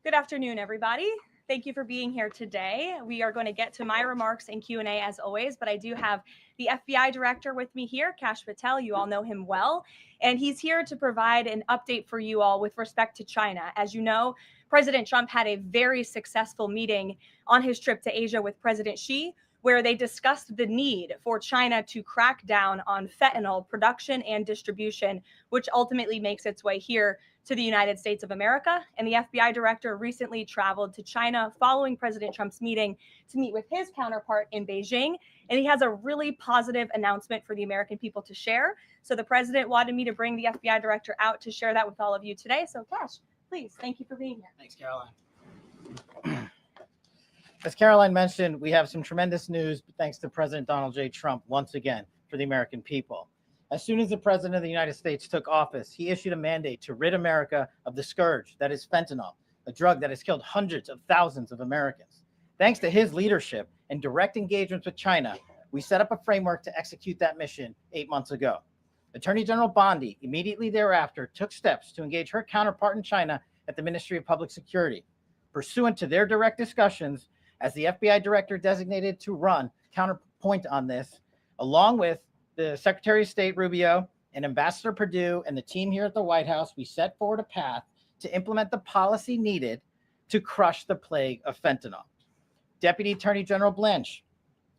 Good afternoon, everybody. Thank you for being here today. We are going to get to my remarks and Q&A as always, but I do have the FBI director with me here, Kash Patel. You all know him well, and he's here to provide an update for you all with respect to China. As you know, President Trump had a very successful meeting on his trip to Asia with President Xi, where they discussed the need for China to crack down on fentanyl production and distribution, which ultimately makes its way here to the United States of America. And the FBI director recently traveled to China following President Trump's meeting to meet with his counterpart in Beijing. And he has a really positive announcement for the American people to share. So the president wanted me to bring the FBI director out to share that with all of you today. So Kash, please, thank you for being here. Thanks, Karoline. As Karoline mentioned, we have some tremendous news thanks to President Donald J. Trump once again for the American people. As soon as the President of the United States took office, he issued a mandate to rid America of the scourge that is fentanyl, a drug that has killed hundreds of thousands of Americans. Thanks to his leadership and direct engagements with China, we set up a framework to execute that mission 8 months ago. Attorney General Bondi immediately thereafter took steps to engage her counterpart in China at the Ministry of Public Security. Pursuant to their direct discussions, as the FBI director designated to run counterpoint on this, along with the Secretary of State Rubio and Ambassador Perdue and the team here at the White House, we set forward a path to implement the policy needed to crush the plague of fentanyl. Deputy Attorney General Blanche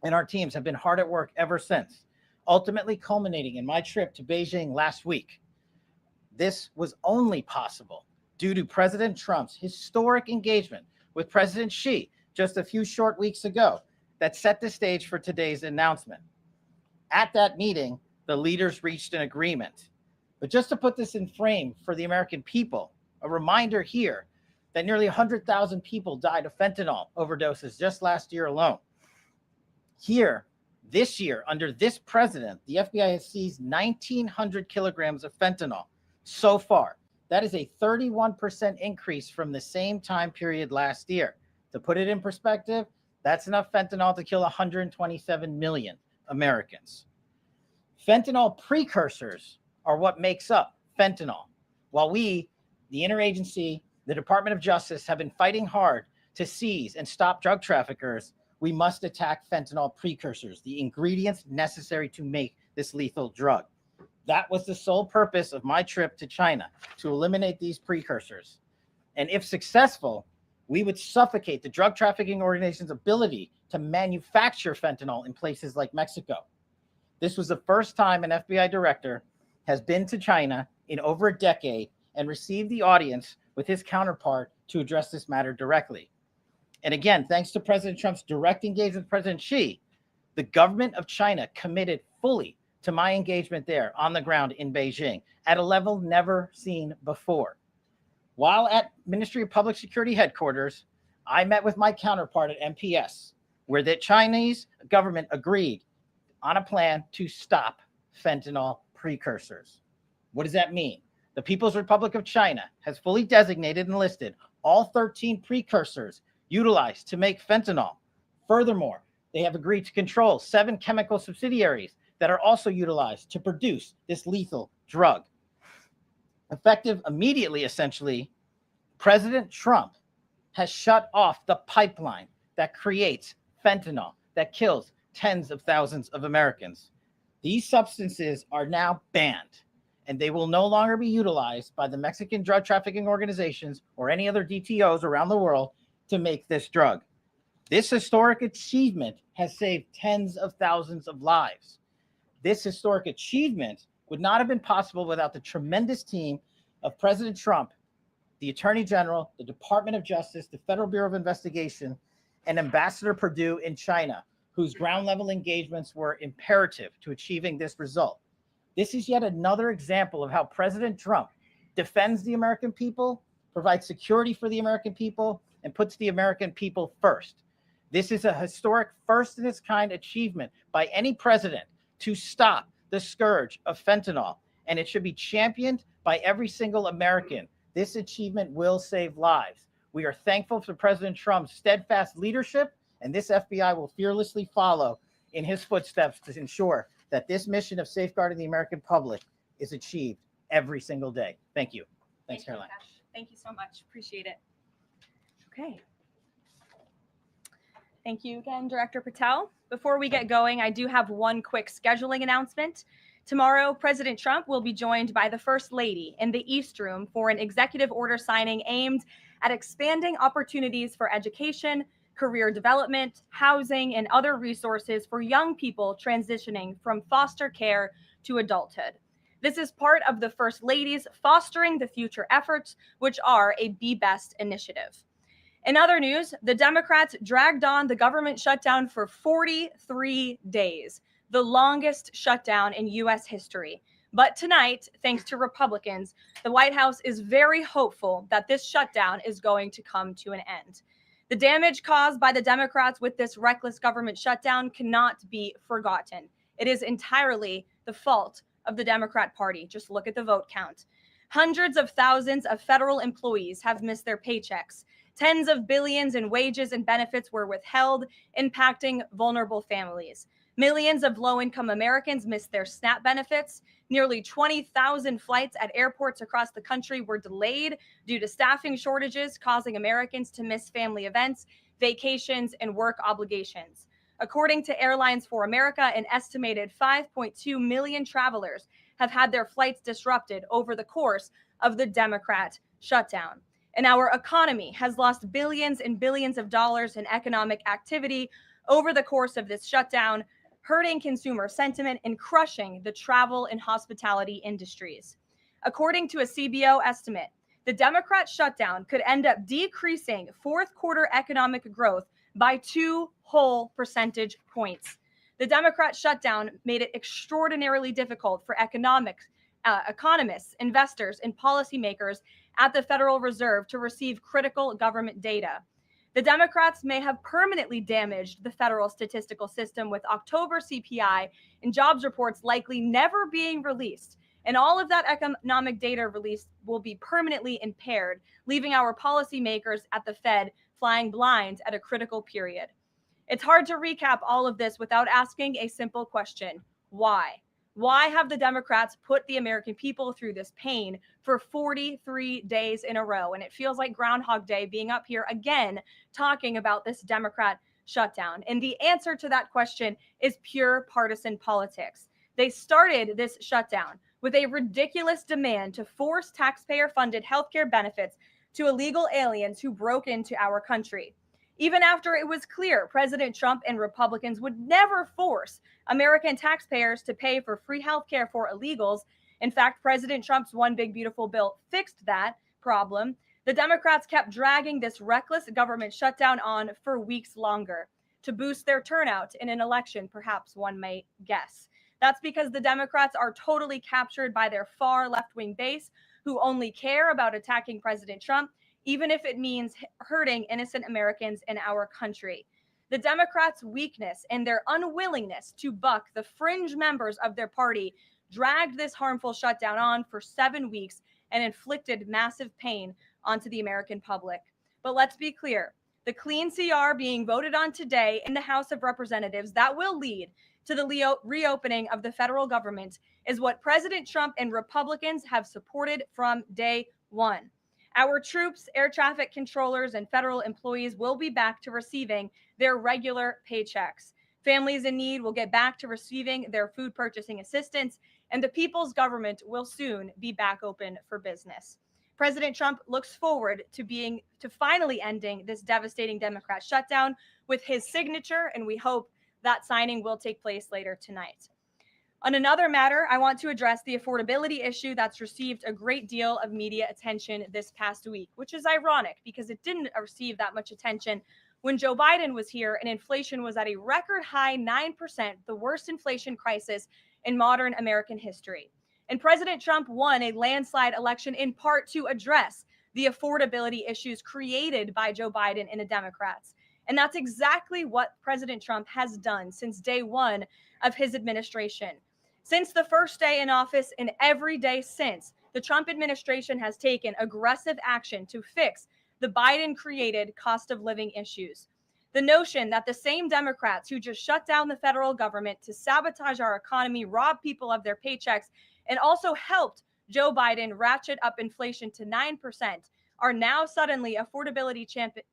and our teams have been hard at work ever since, ultimately culminating in my trip to Beijing last week. This was only possible due to President Trump's historic engagement with President Xi just a few short weeks ago that set the stage for today's announcement. At that meeting, the leaders reached an agreement. But just to put this in frame for the American people, a reminder here that nearly 100,000 people died of fentanyl overdoses just last year alone. Here, this year, under this president, the FBI has seized 1,900 kilograms of fentanyl so far. That is a 31% increase from the same time period last year. To put it in perspective, that's enough fentanyl to kill 127 million Americans. Fentanyl precursors are what makes up fentanyl. While we, the interagency, the Department of Justice, have been fighting hard to seize and stop drug traffickers, we must attack fentanyl precursors, the ingredients necessary to make this lethal drug. That was the sole purpose of my trip to China, to eliminate these precursors. And if successful, we would suffocate the drug trafficking organization's ability to manufacture fentanyl in places like Mexico. This was the first time an FBI director has been to China in over a decade and received the audience with his counterpart to address this matter directly. And again, thanks to President Trump's direct engagement with President Xi, the government of China committed fully to my engagement there on the ground in Beijing at a level never seen before. While at Ministry of Public Security headquarters, I met with my counterpart at MPS, where the Chinese government agreed on a plan to stop fentanyl precursors. What does that mean? The People's Republic of China has fully designated and listed all 13 precursors utilized to make fentanyl. Furthermore, they have agreed to control 7 chemical subsidiaries that are also utilized to produce this lethal drug. Effective immediately, essentially, President Trump has shut off the pipeline that creates fentanyl that kills tens of thousands of Americans. These substances are now banned, and they will no longer be utilized by the Mexican drug trafficking organizations or any other DTOs around the world to make this drug. This historic achievement has saved tens of thousands of lives. This historic achievement would not have been possible without the tremendous team of President Trump, the Attorney General, the Department of Justice, the Federal Bureau of Investigation, and Ambassador Perdue in China, whose ground-level engagements were imperative to achieving this result. This is yet another example of how President Trump defends the American people provides security for the American people, and puts the American people first. This is a historic first in its kind achievement by any president to stop the scourge of fentanyl, and it should be championed by every single American. This achievement will save lives. We are thankful for President Trump's steadfast leadership, and this FBI will fearlessly follow in his footsteps to ensure that this mission of safeguarding the American public is achieved every single day. Thank you. Thanks, Caroline. Thank you so much. Appreciate it. Okay. Thank you again, Director Patel. Before we get going, I do have one quick scheduling announcement. Tomorrow, President Trump will be joined by the First Lady in the East Room for an executive order signing aimed at expanding opportunities for education, career development, housing, and other resources for young people transitioning from foster care to adulthood. This is part of the First Lady's Fostering the Future efforts, which are a Be Best initiative. In other news, the Democrats dragged on the government shutdown for 43 days, the longest shutdown in U.S. history. But tonight, thanks to Republicans, the White House is very hopeful that this shutdown is going to come to an end. The damage caused by the Democrats with this reckless government shutdown cannot be forgotten. It is entirely the fault of the Democrat Party. Just look at the vote count. Hundreds of thousands of federal employees have missed their paychecks. Tens of billions in wages and benefits were withheld, impacting vulnerable families. Millions of low-income Americans missed their SNAP benefits. Nearly 20,000 flights at airports across the country were delayed due to staffing shortages, causing Americans to miss family events, vacations, and work obligations. According to Airlines for America, an estimated 5.2 million travelers have had their flights disrupted over the course of the Democrat shutdown. And our economy has lost billions and billions of dollars in economic activity over the course of this shutdown, hurting consumer sentiment and crushing the travel and hospitality industries. According to a CBO estimate, the Democrat shutdown could end up decreasing fourth quarter economic growth by 2 whole percentage points. The Democrat shutdown made it extraordinarily difficult for economists, investors, and policymakers at the Federal Reserve to receive critical government data. The Democrats may have permanently damaged the federal statistical system, with October CPI and jobs reports likely never being released. And all of that economic data released will be permanently impaired, leaving our policymakers at the Fed flying blind at a critical period. It's hard to recap all of this without asking a simple question: why? Why have the Democrats put the American people through this pain for 43 days in a row? And it feels like Groundhog Day being up here again talking about this Democrat shutdown. And the answer to that question is pure partisan politics. They started this shutdown with a ridiculous demand to force taxpayer-funded healthcare benefits to illegal aliens who broke into our country. Even after it was clear President Trump and Republicans would never force American taxpayers to pay for free health care for illegals. In fact, President Trump's One Big Beautiful Bill fixed that problem. The Democrats kept dragging this reckless government shutdown on for weeks longer to boost their turnout in an election, perhaps one might guess. That's because the Democrats are totally captured by their far left-wing base, who only care about attacking President Trump, even if it means hurting innocent Americans in our country. The Democrats' weakness and their unwillingness to buck the fringe members of their party dragged this harmful shutdown on for 7 weeks and inflicted massive pain onto the American public. But let's be clear, the clean CR being voted on today in the House of Representatives that will lead to the reopening of the federal government is what President Trump and Republicans have supported from day one. Our troops, air traffic controllers, and federal employees will be back to receiving their regular paychecks. Families in need will get back to receiving their food purchasing assistance, and the people's government will soon be back open for business. President Trump looks forward to finally ending this devastating Democrat shutdown with his signature, and we hope that signing will take place later tonight. On another matter, I want to address the affordability issue that's received a great deal of media attention this past week, which is ironic because it didn't receive that much attention when Joe Biden was here and inflation was at a record high 9%, the worst inflation crisis in modern American history. And President Trump won a landslide election in part to address the affordability issues created by Joe Biden and the Democrats. And that's exactly what President Trump has done since day one of his administration. Since the first day in office and every day since, the Trump administration has taken aggressive action to fix the Biden created cost of living issues. The notion that the same Democrats who just shut down the federal government to sabotage our economy, rob people of their paychecks, and also helped Joe Biden ratchet up inflation to 9% are now suddenly affordability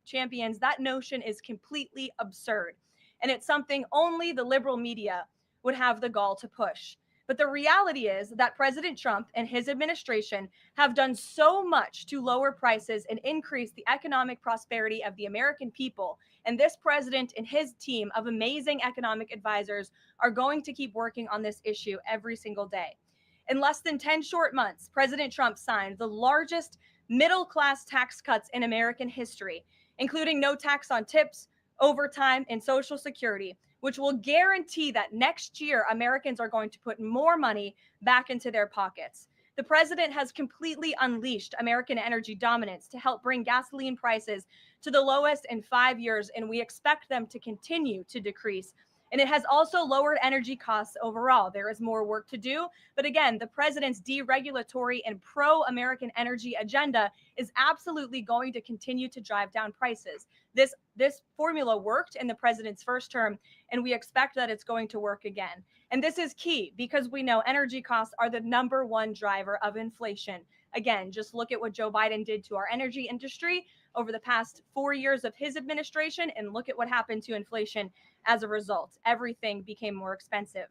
champions, that notion is completely absurd. And it's something only the liberal media would have the gall to push. But the reality is that President Trump and his administration have done so much to lower prices and increase the economic prosperity of the American people. And this president and his team of amazing economic advisors are going to keep working on this issue every single day. In less than 10 short months, President Trump signed the largest middle-class tax cuts in American history, including no tax on tips, overtime, and Social Security, which will guarantee that next year Americans are going to put more money back into their pockets. The president has completely unleashed American energy dominance to help bring gasoline prices to the lowest in 5 years, and we expect them to continue to decrease. And it has also lowered energy costs overall. There is more work to do. But again, the president's deregulatory and pro-American energy agenda is absolutely going to continue to drive down prices. This formula worked in the president's first term, and we expect that it's going to work again. And this is key because we know energy costs are the number one driver of inflation. Again, just look at what Joe Biden did to our energy industry over the past 4 years of his administration, and look at what happened to inflation as a result. Everything became more expensive.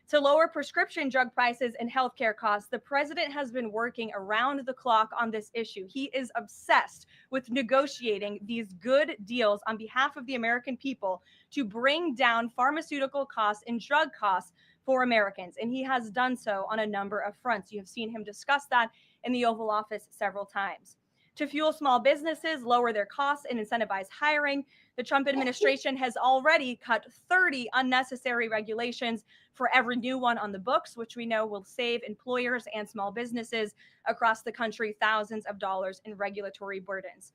To lower prescription drug prices and healthcare costs, the president has been working around the clock on this issue. He is obsessed with negotiating these good deals on behalf of the American people to bring down pharmaceutical costs and drug costs for Americans. And he has done so on a number of fronts. You have seen him discuss that in the Oval Office several times. To fuel small businesses, lower their costs, and incentivize hiring, the Trump administration has already cut 30 unnecessary regulations for every new one on the books, which we know will save employers and small businesses across the country thousands of dollars in regulatory burdens.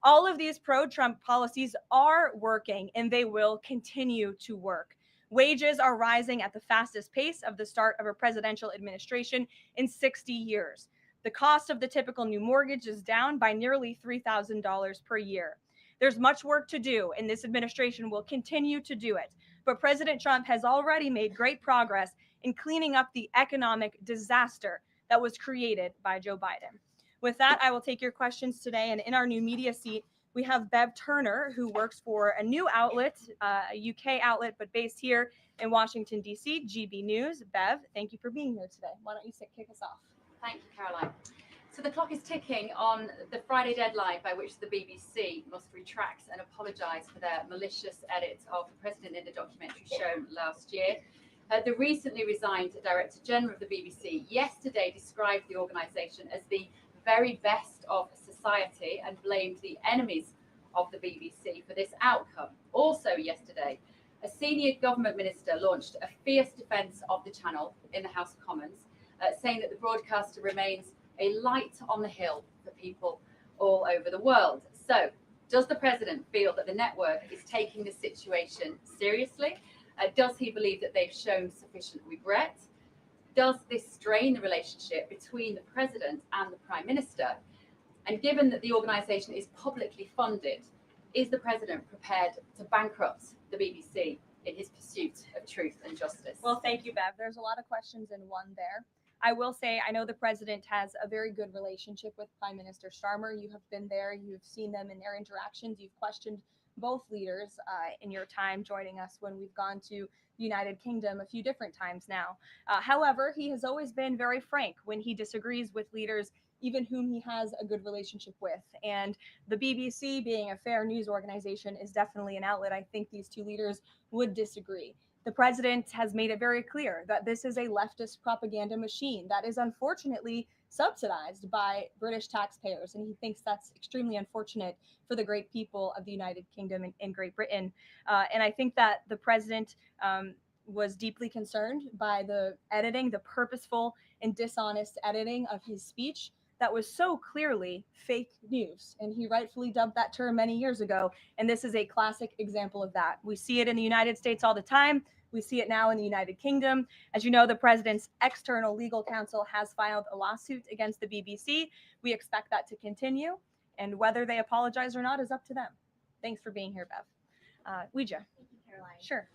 All of these pro-Trump policies are working, and they will continue to work. Wages are rising at the fastest pace of the start of a presidential administration in 60 years. The cost of the typical new mortgage is down by nearly $3,000 per year. There's much work to do, and this administration will continue to do it. But President Trump has already made great progress in cleaning up the economic disaster that was created by Joe Biden. With that, I will take your questions today. And in our new media seat, we have Bev Turner, who works for a new outlet, a UK outlet, but based here in Washington, D.C., GB News. Bev, thank you for being here today. Why don't you kick us off? Thank you, Caroline. So the clock is ticking on the Friday deadline by which the BBC must retract and apologise for their malicious edit of the president in the documentary shown last year. The recently resigned Director General of the BBC yesterday described the organisation as the very best of society and blamed the enemies of the BBC for this outcome. Also yesterday, a senior government minister launched a fierce defence of the channel in the House of Commons, saying that the broadcaster remains a light on the hill for people all over the world. So, does the president feel that the network is taking the situation seriously? Does he believe that they've shown sufficient regret? Does this strain the relationship between the president and the prime minister? And given that the organisation is publicly funded, is the president prepared to bankrupt the BBC in his pursuit of truth and justice? Well, thank you, Bev. There's a lot of questions in one there. I will say, I know the president has a very good relationship with Prime Minister Starmer. You have been there, you've seen them in their interactions, you've questioned both leaders in your time joining us when we've gone to the United Kingdom a few different times now. However, he has always been very frank when he disagrees with leaders, even whom he has a good relationship with. And the BBC, being a fair news organization, is definitely an outlet. I think these two leaders would disagree. The president has made it very clear that this is a leftist propaganda machine that is unfortunately subsidized by British taxpayers. And he thinks that's extremely unfortunate for the great people of the United Kingdom and Great Britain. And I think that the president was deeply concerned by the editing, the purposeful and dishonest editing of his speech that was so clearly fake news. And he rightfully dubbed that term many years ago. And this is a classic example of that. We see it in the United States all the time. We see it now in the United Kingdom. As you know, the president's external legal counsel has filed a lawsuit against the BBC. We expect that to continue. And whether they apologize or not is up to them. Thanks for being here, Bev. Ouija. Thank you, Caroline. Sure.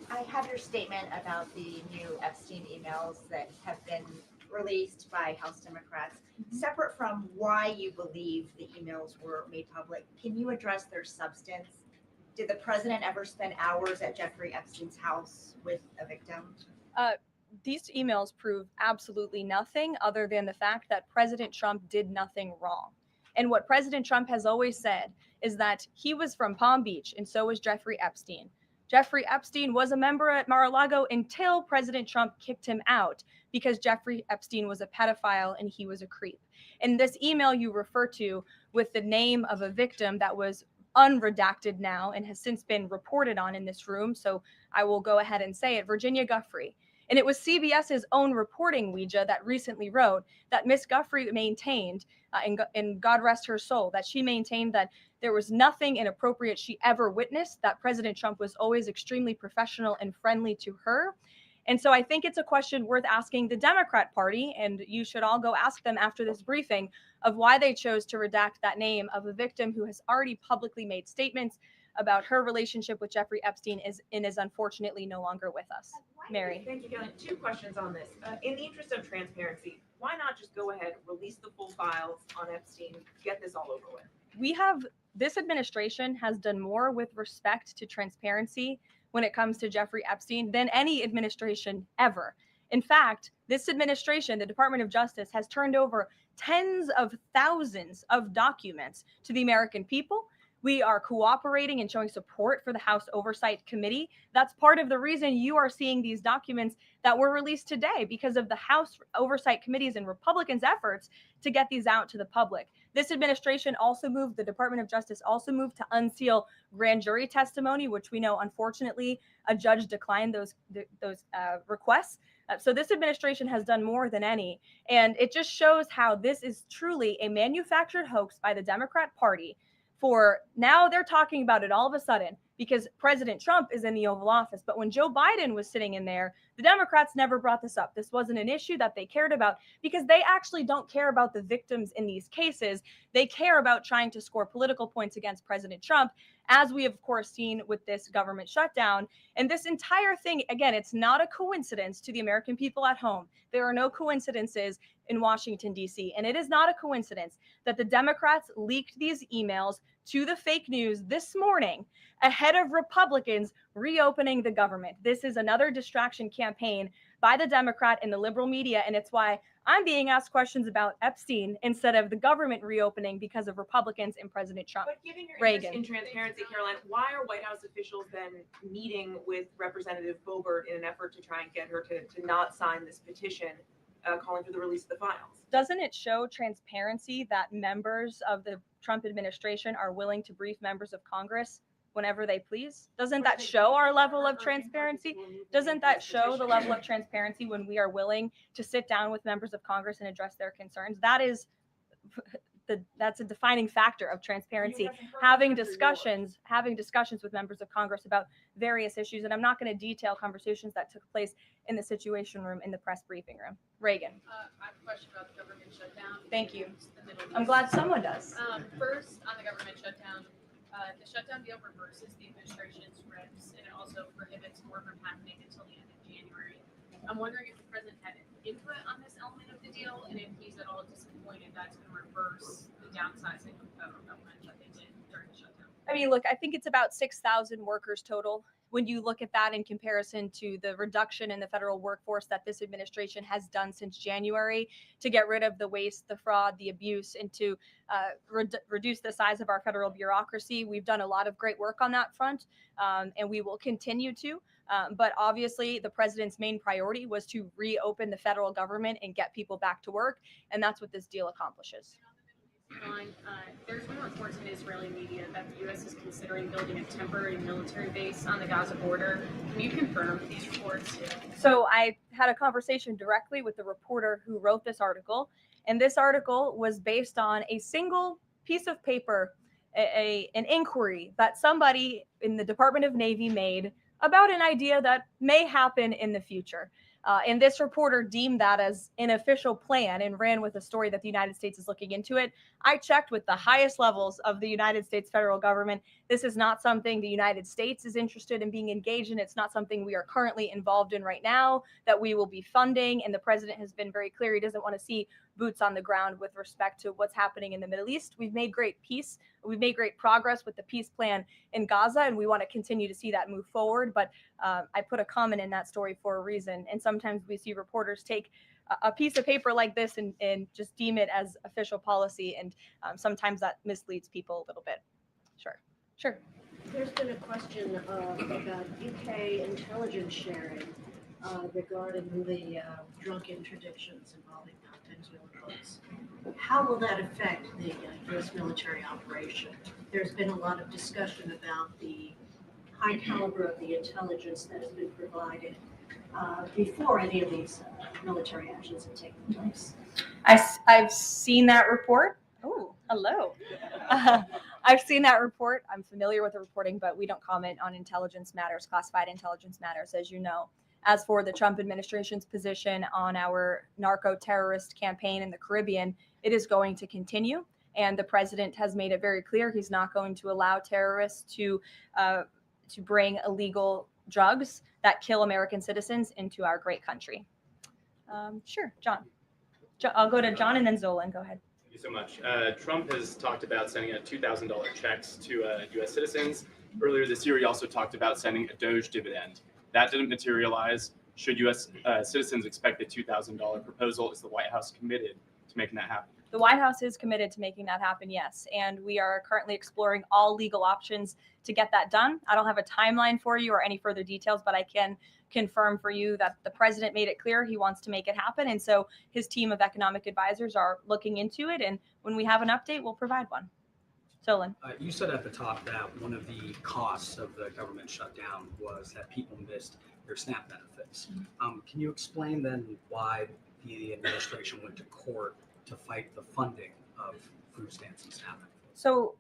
I have your statement about the new Epstein emails that have been released by House Democrats. Separate from why you believe the emails were made public, can you address their substance? Did the president ever spend hours at Jeffrey Epstein's house with a victim? These emails prove absolutely nothing other than the fact that President Trump did nothing wrong. And what President Trump has always said is that he was from Palm Beach, and so was Jeffrey Epstein. Jeffrey Epstein was a member at Mar-a-Lago until President Trump kicked him out because Jeffrey Epstein was a pedophile and he was a creep. And this email you refer to with the name of a victim that was unredacted now and has since been reported on in this room, so I will go ahead and say it, Virginia Giuffre. And it was CBS's own reporting, Ouija, that recently wrote that Miss Giuffre maintained, and God rest her soul, that she maintained that there was nothing inappropriate she ever witnessed, that President Trump was always extremely professional and friendly to her. And so I think it's a question worth asking the Democrat Party, and you should all go ask them after this briefing, of why they chose to redact that name of a victim who has already publicly made statements about her relationship with Jeffrey Epstein and is unfortunately no longer with us. Mary. Thank you, Karoline. 2 questions on this. In the interest of transparency, why not just go ahead, release the full files on Epstein, get this all over with? This administration has done more with respect to transparency when it comes to Jeffrey Epstein than any administration ever. In fact, this administration, the Department of Justice, has turned over tens of thousands of documents to the American people. We are cooperating and showing support for the House Oversight Committee. That's part of the reason you are seeing these documents that were released today, because of the House Oversight Committee's and Republicans' efforts to get these out to the public. This administration also moved, the Department of Justice also moved to unseal grand jury testimony, which we know, unfortunately, a judge declined those requests. So this administration has done more than any. And it just shows how this is truly a manufactured hoax by the Democrat Party. For now, they're talking about it all of a sudden because President Trump is in the Oval Office. But when Joe Biden was sitting in there, the Democrats never brought this up. This wasn't an issue that they cared about because they actually don't care about the victims in these cases. They care about trying to score political points against President Trump, as we have, of course, seen with this government shutdown. And this entire thing, again, it's not a coincidence to the American people at home. There are no coincidences in Washington, D.C. And it is not a coincidence that the Democrats leaked these emails to the fake news this morning ahead of Republicans reopening the government. This is another distraction campaign by the Democrat and the liberal media, and it's why I'm being asked questions about Epstein instead of the government reopening because of Republicans and President Trump. But given your Reagan. interest in transparency, Caroline, why are White House officials then meeting with Representative Boebert in an effort to try and get her to not sign this petition calling for the release of the files? Doesn't it show transparency that members of the Trump administration are willing to brief members of Congress whenever they please? Doesn't that show our level of transparency? Doesn't that show the level of transparency when we are willing to sit down with members of Congress and address their concerns? That's a defining factor of transparency, having discussions with members of Congress about various issues. And I'm not going to detail conversations that took place in the Situation Room in the press briefing room. Reagan. I have a question about the government shutdown. Thank you. The Middle East. I'm glad someone does. First, on the government shutdown, the shutdown deal reverses the administration's reps, and it also prohibits more from happening until the end of January. I'm wondering if the president had input on this element of the deal, and if he's at all disappointed that's going to reverse the downsizing of the federal government that they did during the shutdown. I mean, look, I think it's about 6,000 workers total. When you look at that in comparison to the reduction in the federal workforce that this administration has done since January to get rid of the waste, the fraud, the abuse, and to reduce the size of our federal bureaucracy, we've done a lot of great work on that front, and we will continue to. But obviously, the president's main priority was to reopen the federal government and get people back to work, and that's what this deal accomplishes. There's been reports in Israeli media that the U.S. is considering building a temporary military base on the Gaza border. Can you confirm these reports? So I had a conversation directly with the reporter who wrote this article, and this article was based on a single piece of paper, an inquiry that somebody in the Department of Navy made about an idea that may happen in the future. And this reporter deemed that as an official plan and ran with a story that the United States is looking into it. I checked with the highest levels of the United States federal government. This is not something the United States is interested in being engaged in. It's not something we are currently involved in right now that we will be funding. And the president has been very clear he doesn't want to see boots on the ground with respect to what's happening in the Middle East. We've made great peace. We've made great progress with the peace plan in Gaza, and we want to continue to see that move forward. But I put a comment in that story for a reason. And sometimes we see reporters take a piece of paper like this and just deem it as official policy. And sometimes that misleads people a little bit. Sure. There's been a question about UK intelligence sharing regarding the drunk interdictions involving cocktails and boats. How will that affect the U.S. military operation? There's been a lot of discussion about the high caliber of the intelligence that has been provided before any of these military actions have taken place. I've seen that report. Oh, hello. I've seen that report. I'm familiar with the reporting, but we don't comment on intelligence matters, classified intelligence matters, as you know. As for the Trump administration's position on our narco-terrorist campaign in the Caribbean, it is going to continue. And the president has made it very clear he's not going to allow terrorists to bring illegal drugs that kill American citizens into our great country. Sure, John. I'll go to John and then Zolan. Go ahead. Thank you so much. Trump has talked about sending out $2,000 checks to U.S. citizens. Earlier this year, he also talked about sending a Doge dividend. That didn't materialize. Should U.S. Citizens expect a $2,000 proposal? Is the White House committed to making that happen? The White House is committed to making that happen, yes. And we are currently exploring all legal options to get that done. I don't have a timeline for you or any further details, but I can confirm for you that the president made it clear he wants to make it happen. And so his team of economic advisors are looking into it. And when we have an update, we'll provide one. Solon. You said at the top that one of the costs of the government shutdown was that people missed their SNAP benefits. Can you explain then why the administration went to court to fight the funding of food stamps and SNAP benefits? So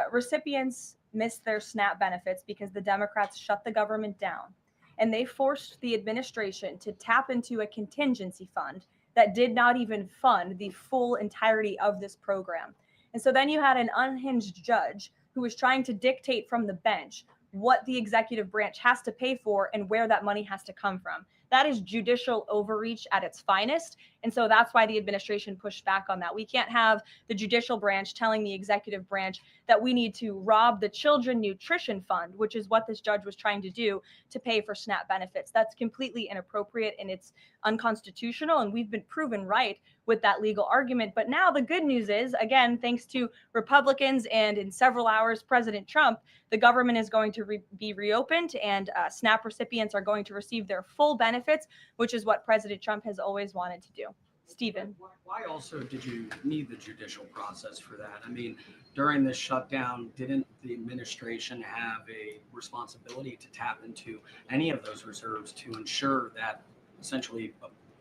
recipients missed their SNAP benefits because the Democrats shut the government down. And they forced the administration to tap into a contingency fund that did not even fund the full entirety of this program. And so then you had an unhinged judge who was trying to dictate from the bench what the executive branch has to pay for and where that money has to come from. That is judicial overreach at its finest. And so that's why the administration pushed back on that. We can't have the judicial branch telling the executive branch that we need to rob the Children Nutrition Fund, which is what this judge was trying to do, to pay for SNAP benefits. That's completely inappropriate and it's unconstitutional. And we've been proven right with that legal argument. But now the good news is, again, thanks to Republicans and in several hours, President Trump, the government is going to be reopened and SNAP recipients are going to receive their full benefits, which is what President Trump has always wanted to do. Stephen. Why also did you need the judicial process for that? I mean, during this shutdown, didn't the administration have a responsibility to tap into any of those reserves to ensure that essentially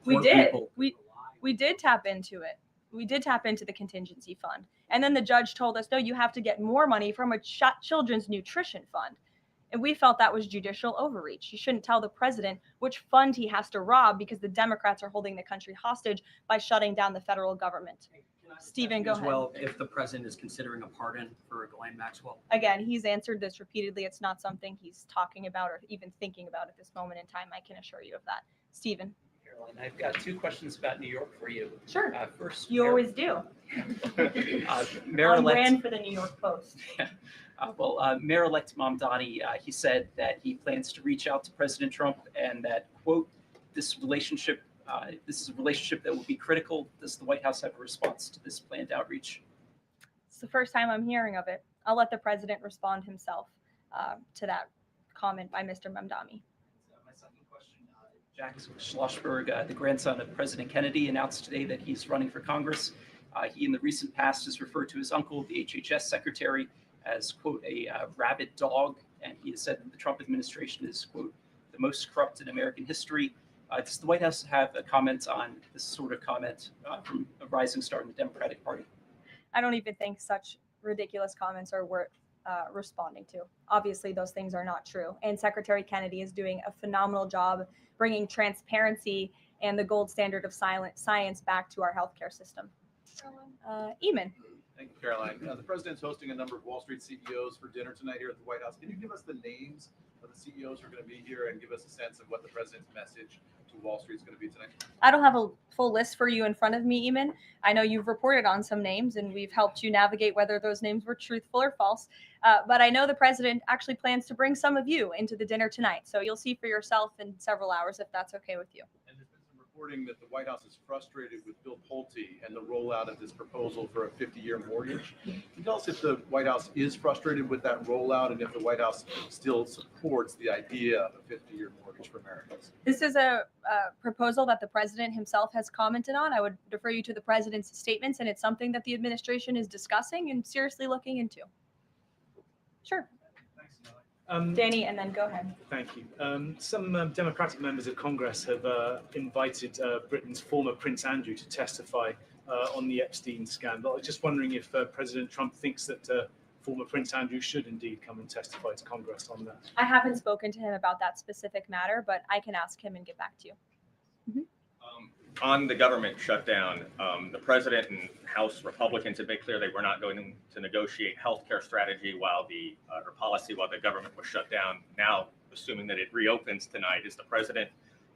we did. We did tap into it. We did tap into the contingency fund. And then the judge told us, no, you have to get more money from a children's nutrition fund. And we felt that was judicial overreach. You shouldn't tell the president which fund he has to rob because the Democrats are holding the country hostage by shutting down the federal government. Stephen, go ahead. Well, if the president is considering a pardon for Ghislaine Maxwell? Again, he's answered this repeatedly. It's not something he's talking about or even thinking about at this moment in time. I can assure you of that. Stephen. Caroline, I've got two questions about New York for you. Sure. First, you always do. Mayor-elect, on brand for the New York Post. Mayor-elect Mamdani, he said that he plans to reach out to President Trump and that, quote, this is a relationship that will be critical. Does the White House have a response to this planned outreach? It's the first time I'm hearing of it. I'll let the president respond himself to that comment by Mr. Mamdani. My second question, Jack Schlossberg, the grandson of President Kennedy, announced today that he's running for Congress. He in the recent past has referred to his uncle, the HHS secretary, as, quote, a rabid dog. And he has said that the Trump administration is, quote, the most corrupt in American history. Does the White House have a comment on this sort of comment from a rising star in the Democratic Party? I don't even think such ridiculous comments are worth responding to. Obviously, those things are not true. And Secretary Kennedy is doing a phenomenal job bringing transparency and the gold standard of science back to our healthcare system. Eamon. Thank you, Caroline. The president's hosting a number of Wall Street CEOs for dinner tonight here at the White House. Can you give us the names of the CEOs who are going to be here and give us a sense of what the president's message to Wall Street is going to be tonight? I don't have a full list for you in front of me, Eamon. I know you've reported on some names and we've helped you navigate whether those names were truthful or false. But I know the president actually plans to bring some of you into the dinner tonight. So you'll see for yourself in several hours if that's okay with you. And there's been some reporting that the White House is frustrated with Bill Pulte and the rollout of this proposal for a 50-year mortgage. Can you tell us if the White House is frustrated with that rollout and if the White House still supports the idea of a 50-year mortgage for Americans? This is a proposal that the president himself has commented on. I would defer you to the president's statements, and it's something that the administration is discussing and seriously looking into. Sure. Danny, and then go ahead. Thank you. Some Democratic members of Congress have invited Britain's former Prince Andrew to testify on the Epstein scandal. I was just wondering if President Trump thinks that former Prince Andrew should indeed come and testify to Congress on that. I haven't spoken to him about that specific matter, but I can ask him and get back to you. On the government shutdown, the president and House Republicans have made clear they were not going to negotiate healthcare strategy while or policy while the government was shut down. Now, assuming that it reopens tonight, is the president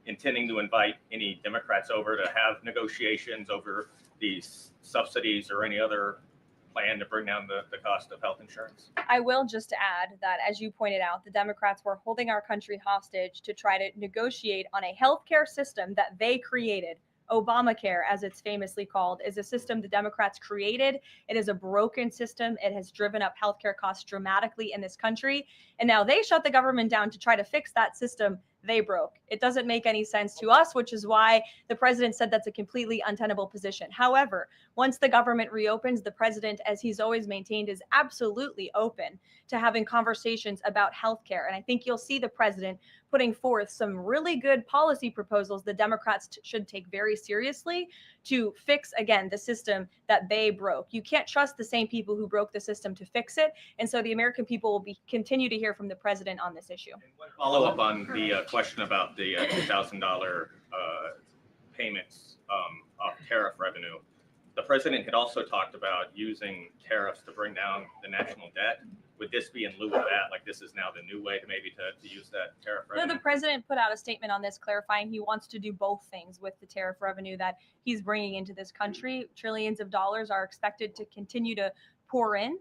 intending to invite any Democrats over to have negotiations over these subsidies or any other plan to bring down the cost of health insurance? I will just add that, as you pointed out, the Democrats were holding our country hostage to try to negotiate on a healthcare system that they created. Obamacare, as it's famously called, is a system the Democrats created. It is a broken system. It has driven up healthcare costs dramatically in this country. And now they shut the government down to try to fix that system they broke. It doesn't make any sense to us, which is why the president said that's a completely untenable position. However, once the government reopens, the president, as he's always maintained, is absolutely open to having conversations about healthcare. And I think you'll see the president putting forth some really good policy proposals the Democrats should take very seriously to fix, again, the system that they broke. You can't trust the same people who broke the system to fix it. And so the American people will continue to hear from the president on this issue. Follow up on the question about the $2,000 payments of tariff revenue. The president had also talked about using tariffs to bring down the national debt. Would this be in lieu of that? Like this is now the new way to maybe to use that tariff revenue? No, the president put out a statement on this clarifying he wants to do both things with the tariff revenue that he's bringing into this country. Trillions of dollars are expected to continue to pour in.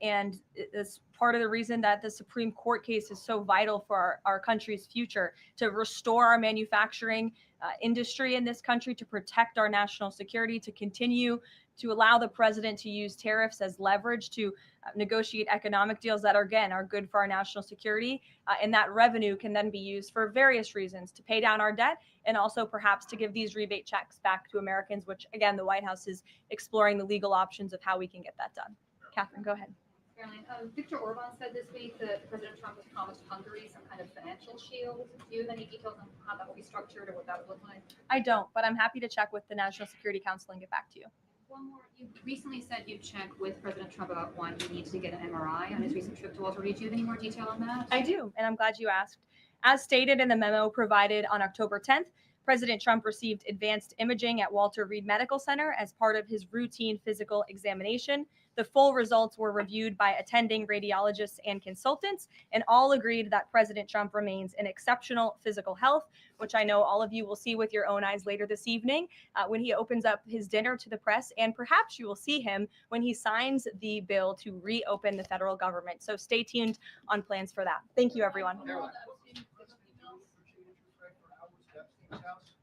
And it's part of the reason that the Supreme Court case is so vital for our country's future, to restore our manufacturing industry in this country, to protect our national security, to continue to allow the president to use tariffs as leverage to negotiate economic deals that are good for our national security. And that revenue can then be used for various reasons, to pay down our debt and also perhaps to give these rebate checks back to Americans, which again, the White House is exploring the legal options of how we can get that done. Catherine, go ahead. Caroline, Viktor Orban said this week that President Trump has promised Hungary some kind of financial shield. Do you have any details on how that will be structured or what that would look like? I don't, but I'm happy to check with the National Security Council and get back to you. One more. You recently said you'd check with President Trump about why he needs to get an MRI on his recent trip to Walter Reed. Do you have any more detail on that? I do, and I'm glad you asked. As stated in the memo provided on October 10th, President Trump received advanced imaging at Walter Reed Medical Center as part of his routine physical examination. The full results were reviewed by attending radiologists and consultants, and all agreed that President Trump remains in exceptional physical health, which I know all of you will see with your own eyes later this evening when he opens up his dinner to the press, and perhaps you will see him when he signs the bill to reopen the federal government. So stay tuned on plans for that. Thank you, everyone. House?